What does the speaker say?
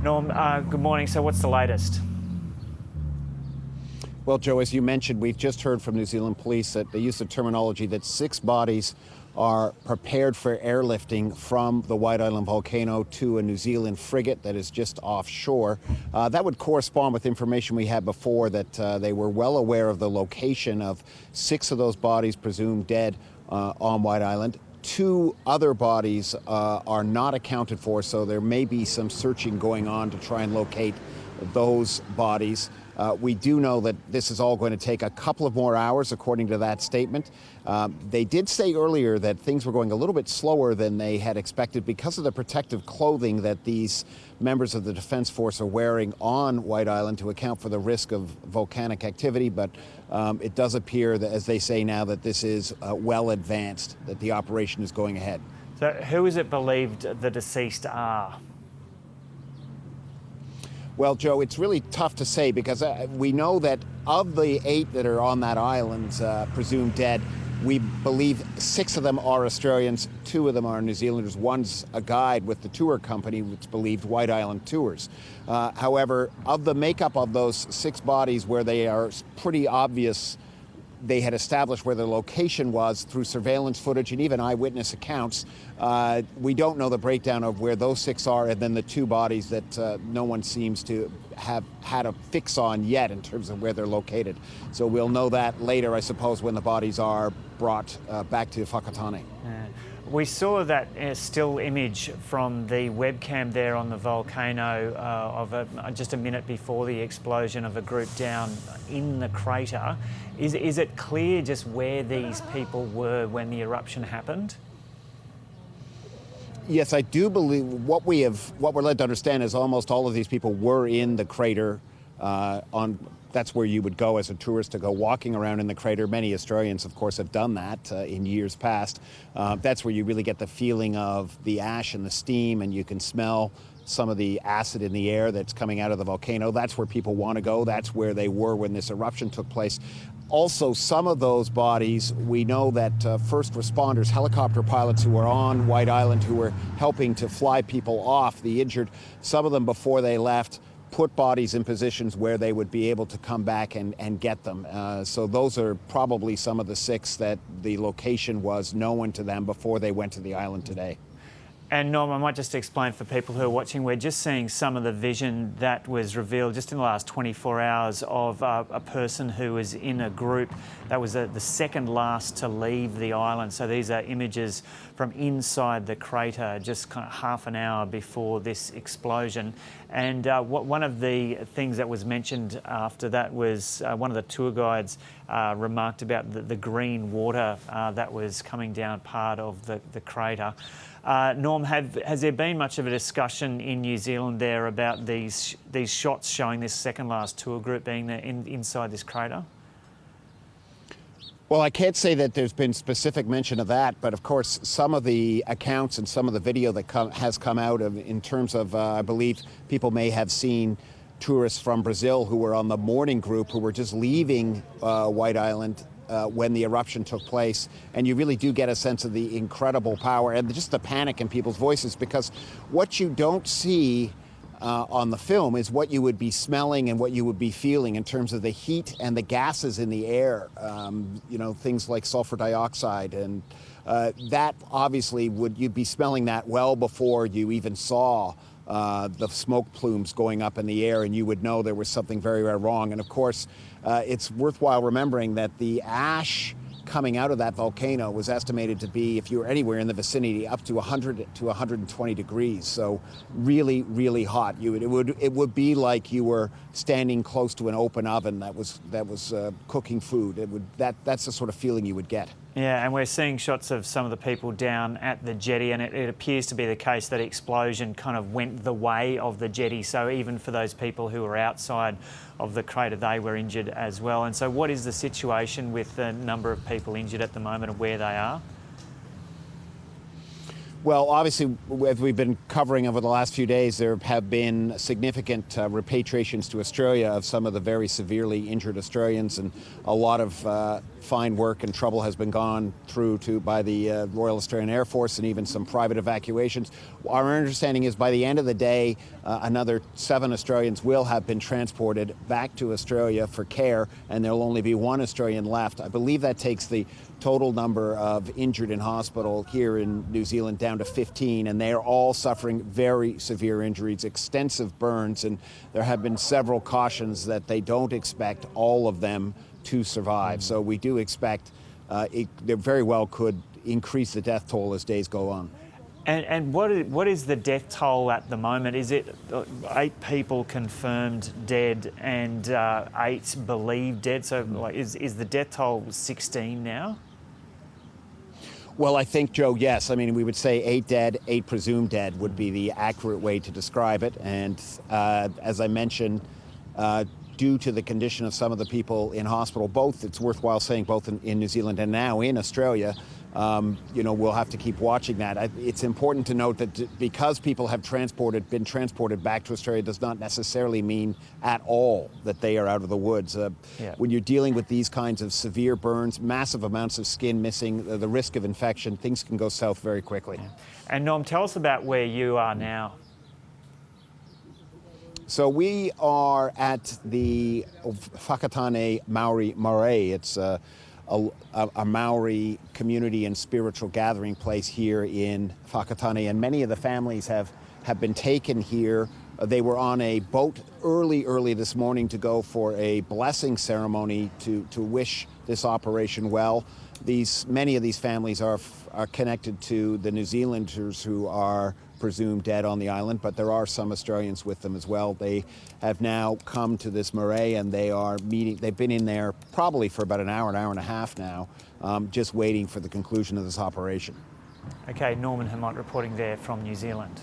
Norm, good morning. So what's the latest? Well, Joe, as you mentioned, we've just heard from New Zealand police that they use the terminology that 6 bodies are prepared for airlifting from the White Island volcano to a New Zealand frigate that is just offshore. That would correspond with information we had before that they were well aware of the location of 6 of those bodies presumed dead on White Island. 2 other bodies are not accounted for, so there may be some searching going on to try and locate those bodies. We do know that this is all going to take a couple of more hours, according to that statement. They did say earlier that things were going a little bit slower than they had expected because of the protective clothing that these members of the Defense Force are wearing on White Island to account for the risk of volcanic activity. But it does appear that, as they say now, that this is well advanced, that the operation is going ahead. So who is it believed the deceased are? Well, Joe, it's really tough to say because we know that of the 8 that are on that island presumed dead, we believe 6 of them are Australians, 2 of them are New Zealanders. One's a guide with the tour company, which believed White Island Tours. However, of the makeup of those 6 bodies where they are pretty obvious, they had established where the location was through surveillance footage and even eyewitness accounts. We don't know the breakdown of where those 6 are, and then the 2 bodies that no one seems to have had a fix on yet in terms of where they're located. So we'll know that later, I suppose, when the bodies are brought back to Whakatane. Yeah. We saw that still image from the webcam there on the volcano of just a minute before the explosion of a group down in the crater. Is it clear just where these people were when the eruption happened? Yes, I do believe what we're led to understand is almost all of these people were in the crater. That's where you would go as a tourist, to go walking around in the crater. Many Australians, of course, have done that in years past. That's where you really get the feeling of the ash and the steam, and you can smell some of the acid in the air that's coming out of the volcano. That's where people want to go. That's where they were when this eruption took place. Also, some of those bodies, we know that first responders, helicopter pilots who were on White Island, who were helping to fly people off, the injured, some of them before they left, put bodies in positions where they would be able to come back and get them. So those are probably some of the 6 that the location was known to them before they went to the island today. And Norm, I might just explain for people who are watching, we're just seeing some of the vision that was revealed just in the last 24 hours of a person who was in a group that was the second last to leave the island. So these are images from inside the crater just kind of half an hour before this explosion. And one of the things that was mentioned after that was one of the tour guides remarked about the green water that was coming down part of the crater. Norm, has there been much of a discussion in New Zealand there about these shots showing this second last tour group being there inside this crater? Well, I can't say that there's been specific mention of that, but of course some of the accounts and some of the video that has come out in terms of, I believe people may have seen tourists from Brazil who were on the morning group who were just leaving White Island when the eruption took place, and you really do get a sense of the incredible power and just the panic in people's voices, because what you don't see on the film is what you would be smelling and what you would be feeling in terms of the heat and the gases in the air, things like sulfur dioxide, and that obviously you'd be smelling that well before you even saw the smoke plumes going up in the air, and you would know there was something very, very wrong. And of course, it's worthwhile remembering that the ash coming out of that volcano was estimated to be, if you were anywhere in the vicinity, up to 100 to 120 degrees. So really, really hot. It would be like you were standing close to an open oven that was cooking food. That's the sort of feeling you would get. Yeah, and we're seeing shots of some of the people down at the jetty, and it appears to be the case that explosion kind of went the way of the jetty. So even for those people who were outside of the crater, they were injured as well. And so what is the situation with the number of people injured at the moment and where they are? Well, obviously, as we've been covering over the last few days, there have been significant repatriations to Australia of some of the very severely injured Australians, and a lot of fine work and trouble has been gone through by the Royal Australian Air Force and even some private evacuations. Our understanding is by the end of the day, another 7 Australians will have been transported back to Australia for care, and there'll only be 1 Australian left. I believe that takes the total number of injured in hospital here in New Zealand down to 15, and they are all suffering very severe injuries, extensive burns, and there have been several cautions that they don't expect all of them to survive. So we do expect they very well could increase the death toll as days go on. And what is the death toll at the moment? Is it 8 people confirmed dead and 8 believed dead? So like, is the death toll 16 now? Well, I think, Joe, yes. I mean, we would say 8 dead, 8 presumed dead would be the accurate way to describe it. And as I mentioned, due to the condition of some of the people in hospital, both, it's worthwhile saying, both in New Zealand and now in Australia, we'll have to keep watching that. It's important to note that because people have been transported back to Australia does not necessarily mean at all that they are out of the woods. When you're dealing with these kinds of severe burns, massive amounts of skin missing, the risk of infection, things can go south very quickly. Yeah. And Norm, tell us about where you are now. So we are at the Whakatane Maori Marae. It's a Maori community and spiritual gathering place here in Whakatane, and many of the families have been taken here. They were on a boat early this morning to go for a blessing ceremony to wish this operation well. Many of these families are connected to the New Zealanders who are presumed dead on the island, but there are some Australians with them as well. They have now come to this marae and they are meeting. They've been in there probably for about an hour and a half now, just waiting for the conclusion of this operation. Okay, Norman Hermont reporting there from New Zealand.